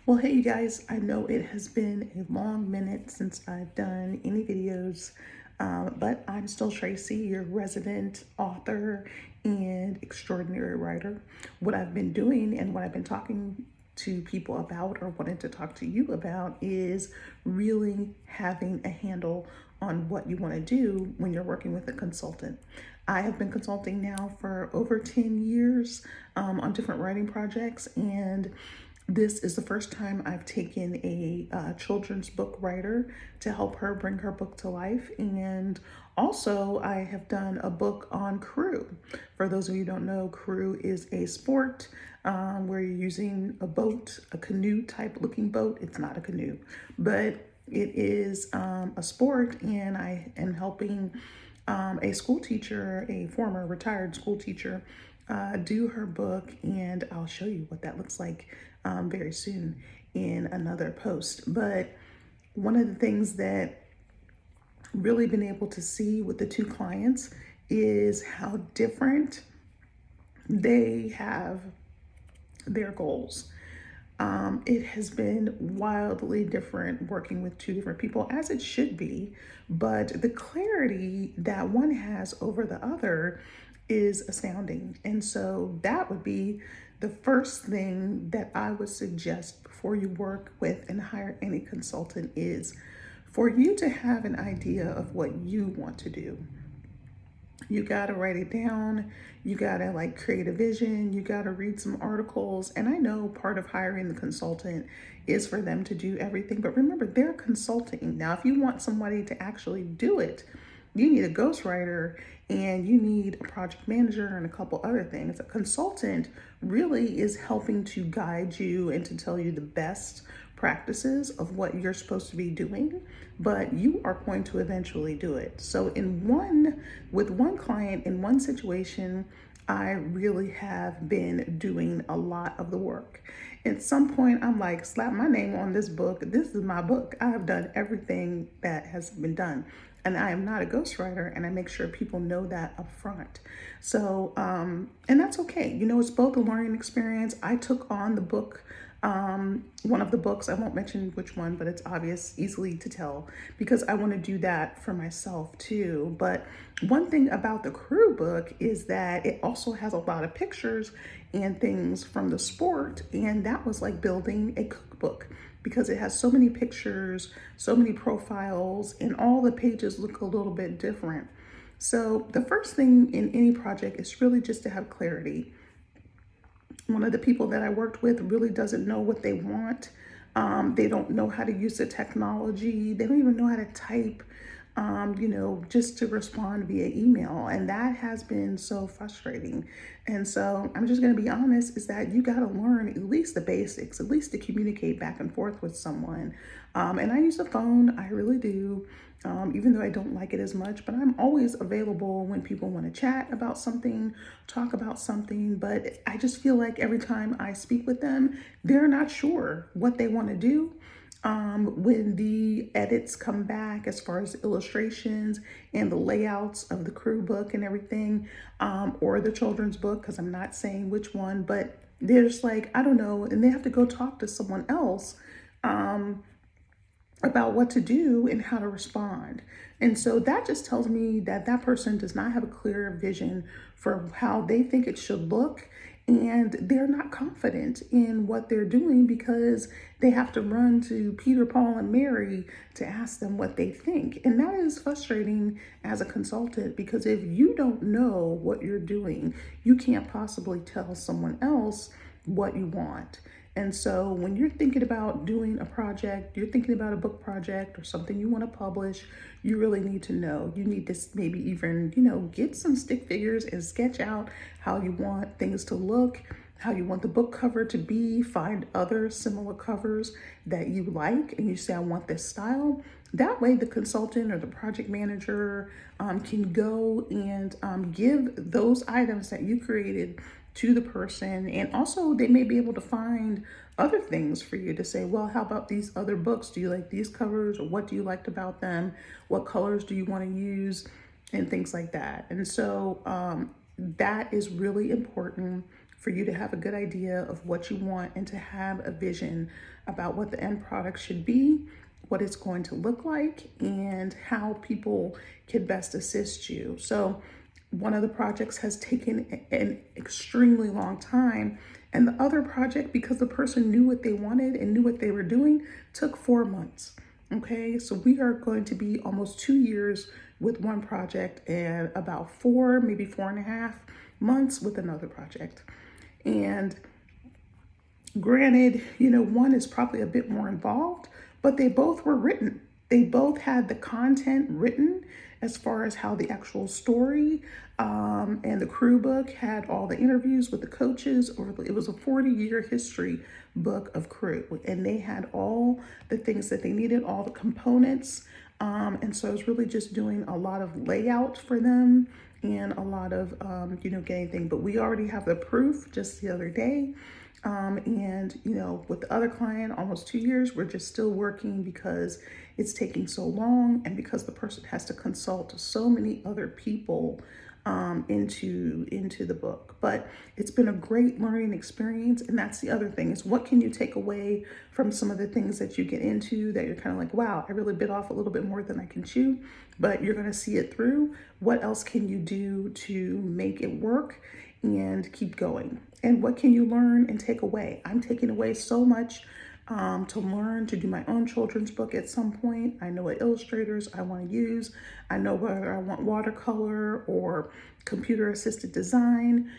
Well, hey, you guys, I know it has been a long minute since I've done any videos, but I'm still Tracy, your resident author and extraordinary writer. What I've been doing and what I've been talking to people about or wanted to talk to you about is really having a handle on what you want to do when you're working with a consultant. I have been consulting now for over 10 years on different writing projects, and this is the first time I've taken a children's book writer to help her bring her book to life. And also, I have done a book on crew. For those of you who don't know, crew is a sport where you're using a boat, a canoe type looking boat. It's not a canoe, but it is a sport, and I am helping a school teacher, a former retired school teacher, do her book, and I'll show you what that looks like very soon in another post. But one of the things that really been able to see with the two clients is how different they have their goals. It has been wildly different working with two different people, as it should be, but the clarity that one has over the other is astounding. And so that would be the first thing that I would suggest before you work with and hire any consultant is for you to have an idea of what you want to do. You got to write it down. You got to create a vision. You got to read some articles. And I know part of hiring the consultant is for them to do everything, but remember, they're consulting. Now, if you want somebody to actually do it, you need a ghostwriter and you need a project manager and a couple other things. A consultant really is helping to guide you and to tell you the best practices of what you're supposed to be doing, but you are going to eventually do it. So with one client in one situation, I really have been doing a lot of the work. At some point, I'm like, slap my name on this book. This is my book. I have done everything that has been done. And I am not a ghostwriter, and I make sure people know that up front. So, and that's okay. It's both a learning experience. I took on the book, one of the books, I won't mention which one, but it's obvious, easily to tell, because I want to do that for myself too. But one thing about the crew book is that it also has a lot of pictures and things from the sport, and that was like building a cookbook because it has so many pictures, so many profiles, and all the pages look a little bit different. So the first thing in any project is really just to have clarity. One of the people that I worked with really doesn't know what they want. They don't know how to use the technology. They don't even know how to type, just to respond via email. And that has been so frustrating. And so I'm just going to be honest, is that you got to learn at least the basics, at least to communicate back and forth with someone. And I use the phone, I really do. Even though I don't like it as much, but I'm always available when people want to chat about something, talk about something. But I just feel like every time I speak with them, they're not sure what they want to do. When the edits come back as far as illustrations and the layouts of the crew book and everything, or the children's book, because I'm not saying which one, but they're just like, I don't know, and they have to go talk to someone else about what to do and how to respond. And so that just tells me that that person does not have a clear vision for how they think it should look. And they're not confident in what they're doing because they have to run to Peter, Paul, and Mary to ask them what they think. And that is frustrating as a consultant because if you don't know what you're doing, you can't possibly tell someone else what you want. And so when you're thinking about doing a project, you're thinking about a book project or something you want to publish, you really need to know. You need to maybe even, get some stick figures and sketch out how you want things to look, how you want the book cover to be, find other similar covers that you like, and you say, I want this style. That way the consultant or the project manager can go and give those items that you created to the person. And also they may be able to find other things for you to say, well, how about these other books? Do you like these covers, or what do you liked about them? What colors do you want to use? And things like that. And so that is really important for you to have a good idea of what you want and to have a vision about what the end product should be, what it's going to look like, and how people can best assist you. So one of the projects has taken an extremely long time, and the other project, because the person knew what they wanted and knew what they were doing, took 4 months. Okay, so we are going to be almost 2 years with one project and about 4, maybe 4.5 months with another project. And granted, one is probably a bit more involved, but they both were written. They both had the content written as far as how the actual story and the crew book had all the interviews with the coaches. Or it was a 40-year history book of crew, and they had all the things that they needed, all the components. And so I was really just doing a lot of layout for them and a lot of, getting things. But we already have the proof just the other day. And with the other client, almost 2 years, we're just still working because it's taking so long, and because the person has to consult so many other people into the book. But it's been a great learning experience, and that's the other thing, is what can you take away from some of the things that you get into that you're kind of like, wow, I really bit off a little bit more than I can chew, but you're going to see it through. What else can you do to make it work and keep going? And what can you learn and take away? I'm taking away so much to learn to do my own children's book at some point. I know what illustrators I want to use. I know whether I want watercolor or computer assisted design,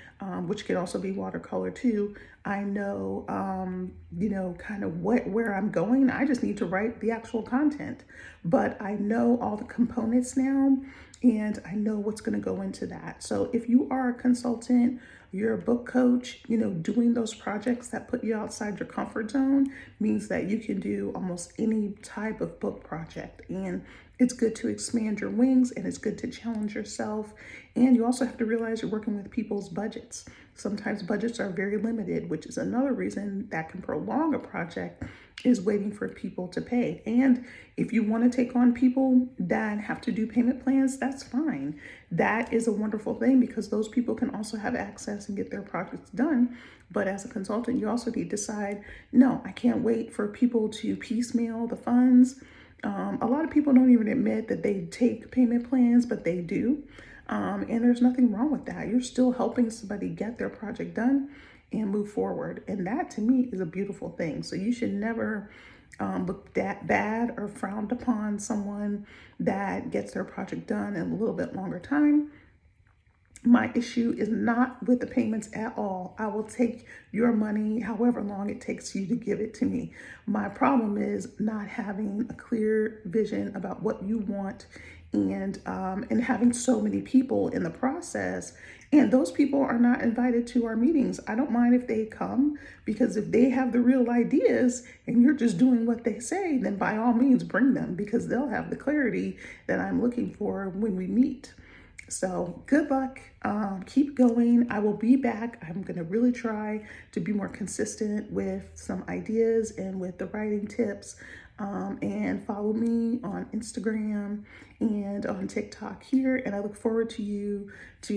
which can also be watercolor too. I know, kind of where I'm going. I just need to write the actual content, but I know all the components now, and I know what's going to go into that. So if you are a consultant, you're a book coach, doing those projects that put you outside your comfort zone means that you can do almost any type of book project. And it's good to expand your wings, and it's good to challenge yourself. And you also have to realize you're working with people's budgets. Sometimes budgets are very limited, which is another reason that can prolong a project, is waiting for people to pay. And if you want to take on people that have to do payment plans, that's fine. That is a wonderful thing, because those people can also have access and get their projects done. But as a consultant, you also need to decide, no, I can't wait for people to piecemeal the funds. A lot of people don't even admit that they take payment plans, but they do. And there's nothing wrong with that. You're still helping somebody get their project done and move forward. And that, to me, is a beautiful thing. So you should never look that bad or frowned upon someone that gets their project done in a little bit longer time. My issue is not with the payments at all. I will take your money however long it takes you to give it to me. My problem is not having a clear vision about what you want, and having so many people in the process, and those people are not invited to our meetings. I don't mind if they come, because if they have the real ideas and you're just doing what they say, then by all means bring them, because they'll have the clarity that I'm looking for when we meet. So good luck. Keep going. I will be back. I'm going to really try to be more consistent with some ideas and with the writing tips. And follow me on Instagram and on TikTok here. And I look forward to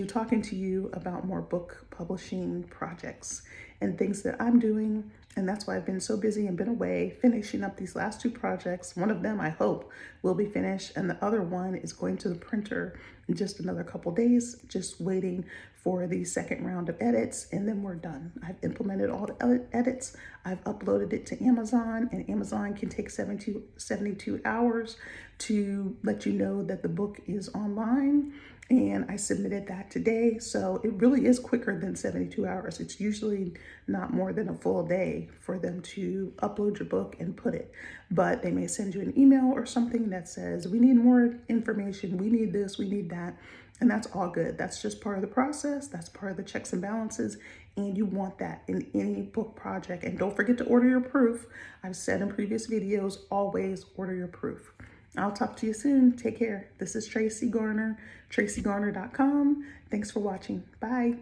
talking to you about more book publishing projects and things that I'm doing. And that's why I've been so busy and been away finishing up these last 2 projects. One of them, I hope, will be finished, and the other one is going to the printer in just another couple days, just waiting for the second round of edits, and then we're done. I've implemented all the edits. I've uploaded it to Amazon, and Amazon can take 72 hours to let you know that the book is online. And I submitted that today. So it really is quicker than 72 hours. It's usually not more than a full day for them to upload your book and put it. But they may send you an email or something that says, we need more information, we need this, we need that. And that's all good. That's just part of the process. That's part of the checks and balances. And you want that in any book project. And don't forget to order your proof. I've said in previous videos, always order your proof. I'll talk to you soon. Take care. This is Tracy Garner, tracygarner.com. Thanks for watching. Bye.